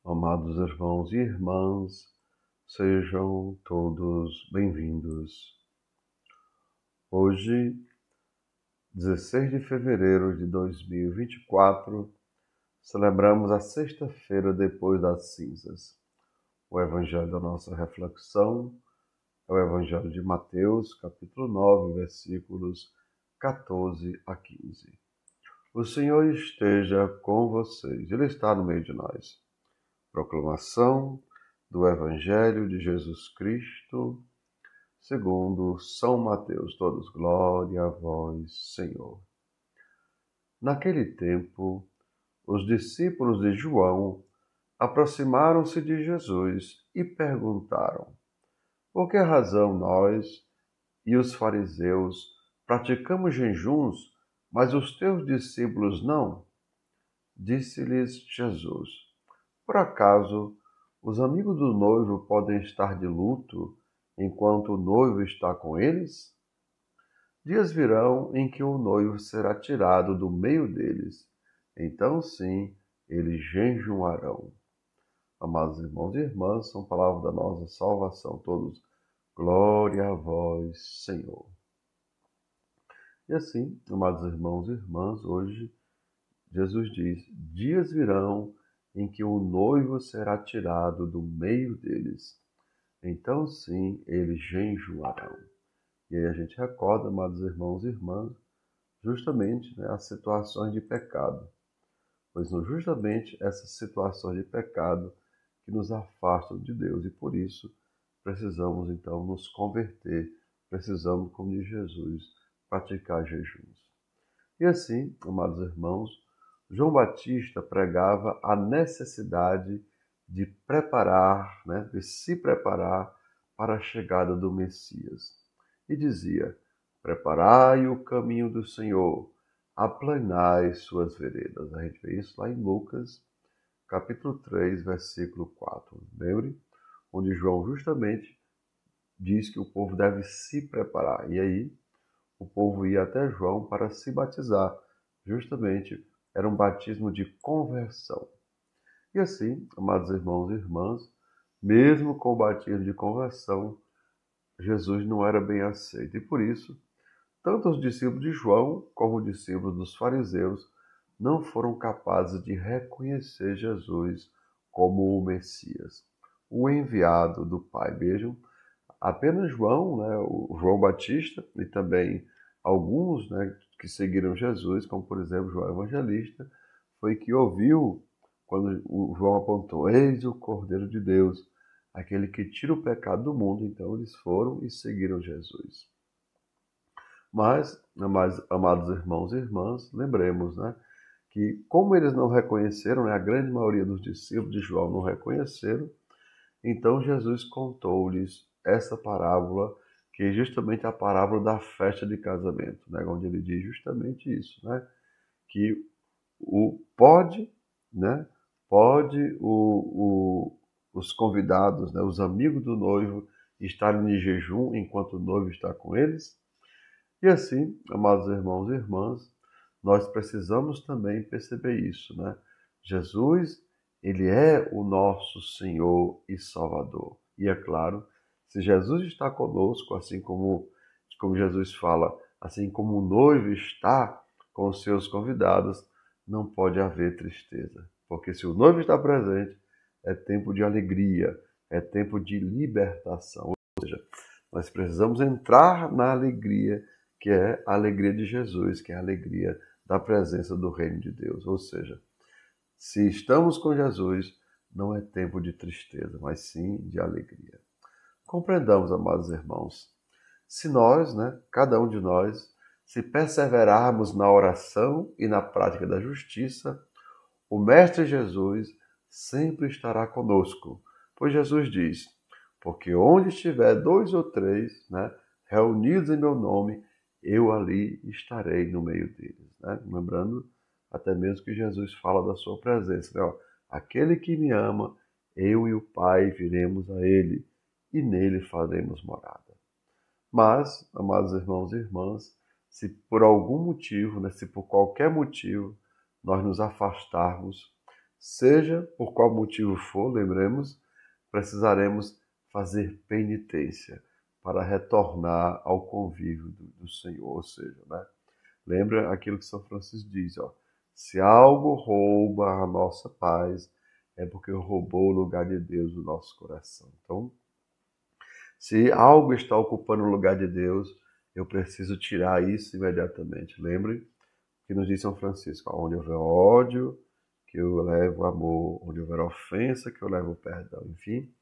Amados irmãos e irmãs, sejam todos bem-vindos. Hoje, 16 de fevereiro de 2024, celebramos a sexta-feira depois das cinzas. O evangelho da nossa reflexão é o evangelho de Mateus, capítulo 9, versículos 14 a 15. O Senhor esteja com vocês, Ele está no meio de nós. Proclamação do Evangelho de Jesus Cristo, segundo São Mateus. Todos, glória a vós, Senhor. Naquele tempo, os discípulos de João aproximaram-se de Jesus e perguntaram: por que razão nós e os fariseus praticamos jejuns, mas os teus discípulos não? Disse-lhes Jesus: por acaso os amigos do noivo podem estar de luto enquanto o noivo está com eles? Dias virão em que o noivo será tirado do meio deles. Então sim, eles jejuarão. Amados irmãos e irmãs, são palavras da nossa salvação. Todos, glória a vós, Senhor. E assim, amados irmãos e irmãs, hoje Jesus diz: dias virão em que o noivo será tirado do meio deles. Então sim, eles jejuarão. E aí a gente recorda, amados irmãos e irmãs, justamente as situações de pecado. Pois são justamente essas situações de pecado que nos afastam de Deus. E por isso precisamos então nos converter, precisamos, como diz Jesus, praticar jejuns. E assim, amados irmãos, João Batista pregava a necessidade de preparar, de se preparar para a chegada do Messias. E dizia: preparai o caminho do Senhor, aplanai suas veredas. A gente vê isso lá em Lucas, capítulo 3, versículo 4. Lembre? Onde João justamente diz que o povo deve se preparar. E aí, o povo ia até João para se batizar. Justamente, era um batismo de conversão. E assim, amados irmãos e irmãs, mesmo com o batismo de conversão, Jesus não era bem aceito. E por isso, tanto os discípulos de João como os discípulos dos fariseus não foram capazes de reconhecer Jesus como o Messias, o enviado do Pai. Vejam, apenas João, o João Batista, e também alguns que seguiram Jesus, como por exemplo João Evangelista, foi que ouviu quando o João apontou: eis o Cordeiro de Deus, aquele que tira o pecado do mundo. Então eles foram e seguiram Jesus. Mas, amados irmãos e irmãs, lembremos que como eles não reconheceram, a grande maioria dos discípulos de João não reconheceram, então Jesus contou-lhes essa parábola, que é justamente a parábola da festa de casamento, onde ele diz justamente isso, que pode os convidados, os amigos do noivo, estarem de jejum enquanto o noivo está com eles. E assim, amados irmãos e irmãs, nós precisamos também perceber isso, Jesus, ele é o nosso Senhor e Salvador. E é claro, se Jesus está conosco, assim como Jesus fala, assim como o noivo está com os seus convidados, não pode haver tristeza. Porque se o noivo está presente, é tempo de alegria, é tempo de libertação. Ou seja, nós precisamos entrar na alegria, que é a alegria de Jesus, que é a alegria da presença do reino de Deus. Ou seja, se estamos com Jesus, não é tempo de tristeza, mas sim de alegria. Compreendamos, amados irmãos, se nós, cada um de nós, se perseverarmos na oração e na prática da justiça, o Mestre Jesus sempre estará conosco. Pois Jesus diz: porque onde estiver 2 ou 3 reunidos em meu nome, eu ali estarei no meio deles. Lembrando até mesmo que Jesus fala da sua presença. Aquele que me ama, eu e o Pai viremos a ele, e nele faremos morada. Mas, amados irmãos e irmãs, se por algum motivo, se por qualquer motivo, nós nos afastarmos, Seja por qual motivo for, lembremos, precisaremos fazer penitência para retornar ao convívio do Senhor. Ou seja, né? Lembra aquilo que São Francisco diz, ó, se algo rouba a nossa paz, é porque roubou o lugar de Deus no nosso coração. Então, se algo está ocupando o lugar de Deus, eu preciso tirar isso imediatamente. Lembre que nos diz São Francisco, onde houver ódio, que eu levo amor, onde houver ofensa, que eu levo perdão. Enfim,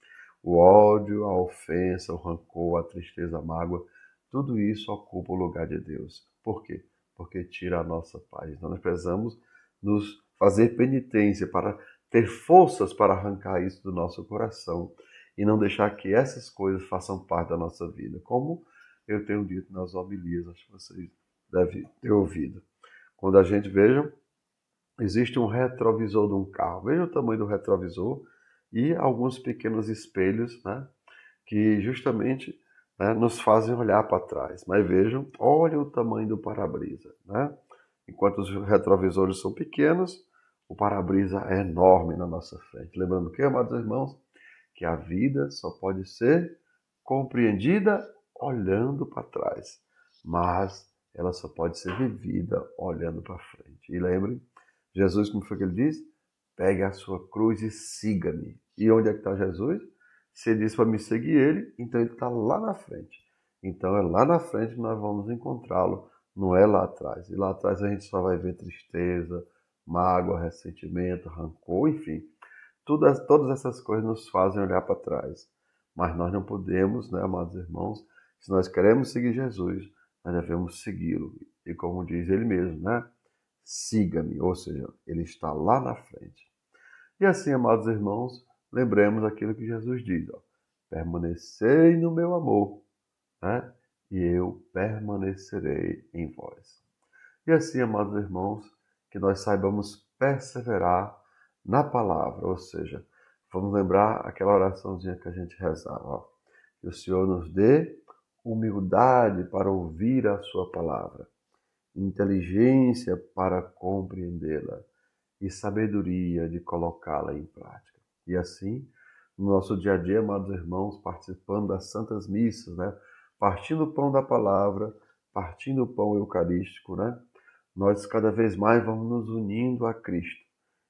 o ódio, a ofensa, o rancor, a tristeza, a mágoa, tudo isso ocupa o lugar de Deus. Por quê? Porque tira a nossa paz. Então nós precisamos nos fazer penitência para ter forças para arrancar isso do nosso coração e não deixar que essas coisas façam parte da nossa vida. Como eu tenho dito nas homilias, acho que vocês devem ter ouvido. Quando a gente, veja, existe um retrovisor de um carro. Veja o tamanho do retrovisor e alguns pequenos espelhos, né, que justamente, né, nos fazem olhar para trás. Mas vejam, olha o tamanho do para-brisa. Né? Enquanto os retrovisores são pequenos, o para-brisa é enorme na nossa frente. Lembrando que, amados irmãos, que a vida só pode ser compreendida olhando para trás, mas ela só pode ser vivida olhando para frente. E lembrem, Jesus, como foi que ele diz? Pegue a sua cruz e siga-me. E onde é que está Jesus? Se ele disse para me seguir ele, então ele está lá na frente. Então é lá na frente que nós vamos encontrá-lo, não é lá atrás. E lá atrás a gente só vai ver tristeza, mágoa, ressentimento, rancor, enfim. Todas essas coisas nos fazem olhar para trás. Mas nós não podemos, né, amados irmãos, se nós queremos seguir Jesus, nós devemos segui-lo. E como diz ele mesmo, né? Siga-me, ou seja, ele está lá na frente. E assim, amados irmãos, lembremos aquilo que Jesus diz, ó, permanecei no meu amor, né? E eu permanecerei em vós. E assim, amados irmãos, que nós saibamos perseverar na palavra, ou seja, vamos lembrar aquela oraçãozinha que a gente rezava, ó, que o Senhor nos dê humildade para ouvir a sua palavra, inteligência para compreendê-la e sabedoria de colocá-la em prática. E assim, no nosso dia a dia, amados irmãos, participando das santas missas, né? Partindo o pão da palavra, partindo o pão eucarístico, né? Nós cada vez mais vamos nos unindo a Cristo.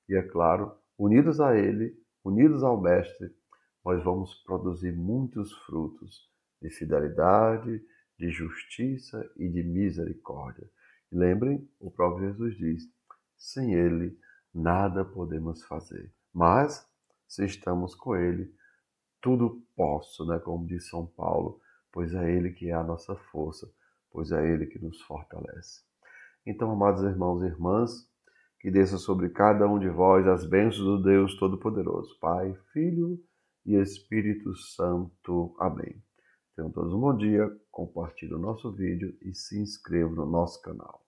E é claro, unidos a Ele, unidos ao Mestre, nós vamos produzir muitos frutos de fidelidade, de justiça e de misericórdia. E lembrem, o próprio Jesus diz, sem Ele nada podemos fazer. Mas, se estamos com Ele, tudo posso, né? Como diz São Paulo, pois é Ele que é a nossa força, pois é Ele que nos fortalece. Então, amados irmãos e irmãs, que desça sobre cada um de vós as bênçãos do Deus Todo-Poderoso, Pai, Filho e Espírito Santo. Amém. Tenham todos um bom dia, compartilhe o nosso vídeo e se inscreva no nosso canal.